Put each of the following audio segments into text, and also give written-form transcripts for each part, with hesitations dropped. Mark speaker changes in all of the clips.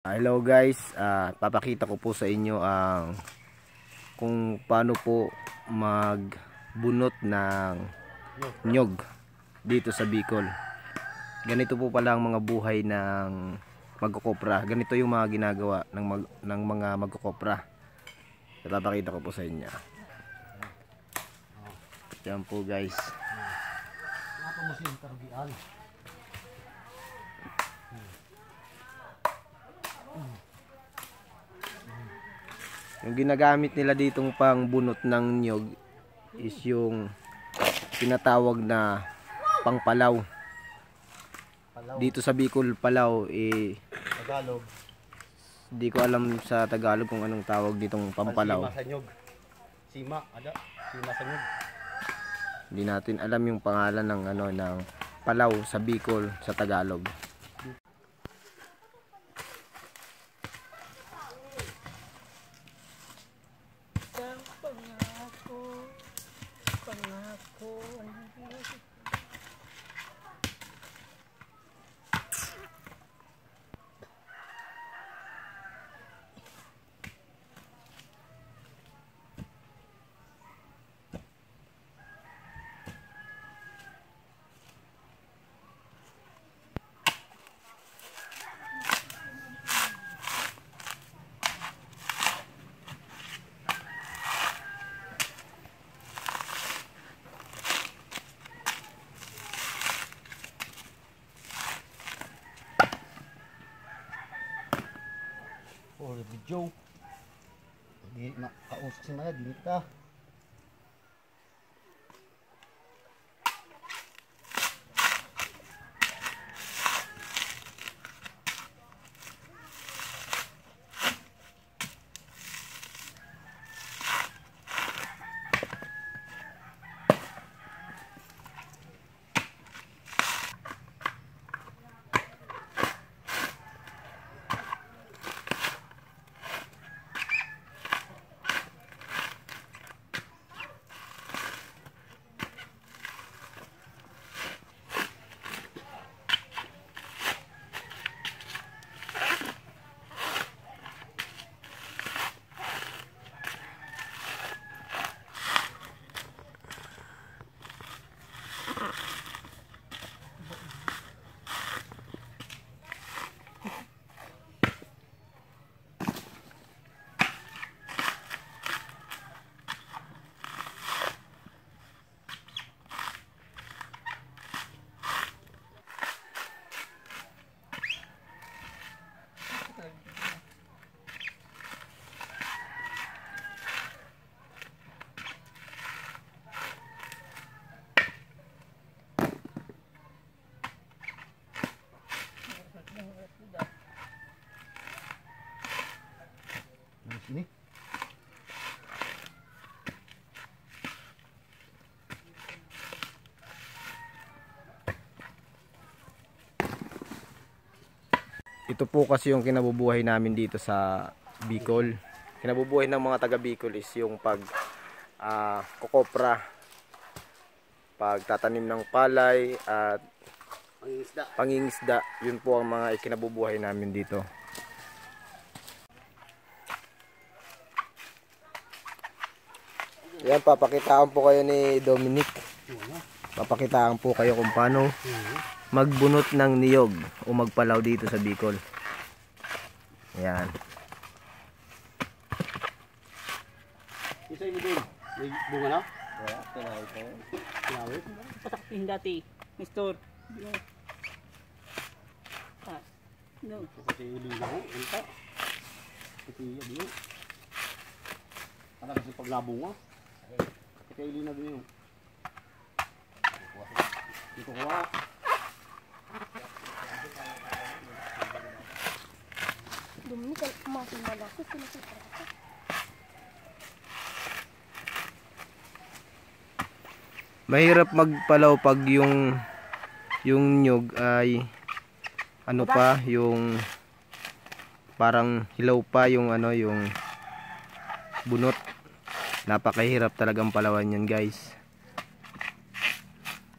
Speaker 1: Hello guys, papakita ko po sa inyo ang kung paano po magbunot ng nyog dito sa Bicol. Ganito po pala ang mga buhay ng magkokopra. Ganito yung mga ginagawa ng mga magkokopra. Papakita ko po sa inyo. Yan po guys. Yung ginagamit nila ditong pang bunot ng nyog is yung tinatawag na pangpalaw. Dito sa Bicol, palaw
Speaker 2: Tagalog.
Speaker 1: Hindi ko alam sa Tagalog kung anong tawag ditong pampalaw.
Speaker 2: Sima sa nyog. Sima, ada. Sima sa nyog.
Speaker 1: Hindi natin alam yung pangalan ng ng palaw sa Bicol sa Tagalog.
Speaker 3: Pangako.
Speaker 2: Oh, video. Di makausap si Maya, di ka. Ini.
Speaker 1: Ito po kasi yung kinabubuhay namin dito sa Bicol. Kinabubuhay ng mga taga Bicol is yung kokopra, pagtatanim ng palay at pangingisda. Yun po ang mga ikinabubuhay namin dito. Yan, papakitaan po kayo ni Dominic. Papakitaan po kayo kung paano magbunot ng niyog o magpalaw dito sa Bicol. Yan.
Speaker 2: Isa mo din. May bunga na?
Speaker 1: Wala, tinawid ko.
Speaker 2: Tinawid?
Speaker 3: Patakpin dati, Mr. No.
Speaker 2: Kasi iling na ho. Enta. Kasi iya. Para kasi paglabong mo. Kasi iling na din yun. Dito ko ha.
Speaker 4: Dominic, kumasin na lang.
Speaker 1: Mahirap magpalaw pag yung nyog ay yung parang hilaw pa yung yung bunot. Napakahirap talagang palawan yan guys.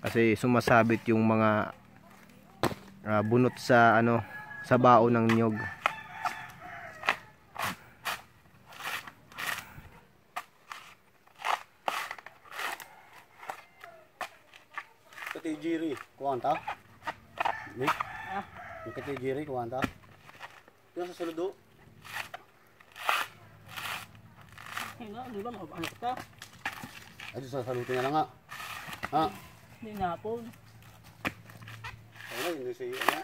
Speaker 1: Kasi sumasabit yung mga bunot sa sa bao ng nyog.
Speaker 2: Kati Jiri, kuwanta? Ni?
Speaker 3: Ah,
Speaker 2: Yung kati Jiri, kuwanta? Yung sa saludo?
Speaker 3: yun nga, di ba, ano ka?
Speaker 2: Ay, sa saludo niya lang nga. Ha?
Speaker 3: Hindi na po.
Speaker 2: Ano, hindi si, ano?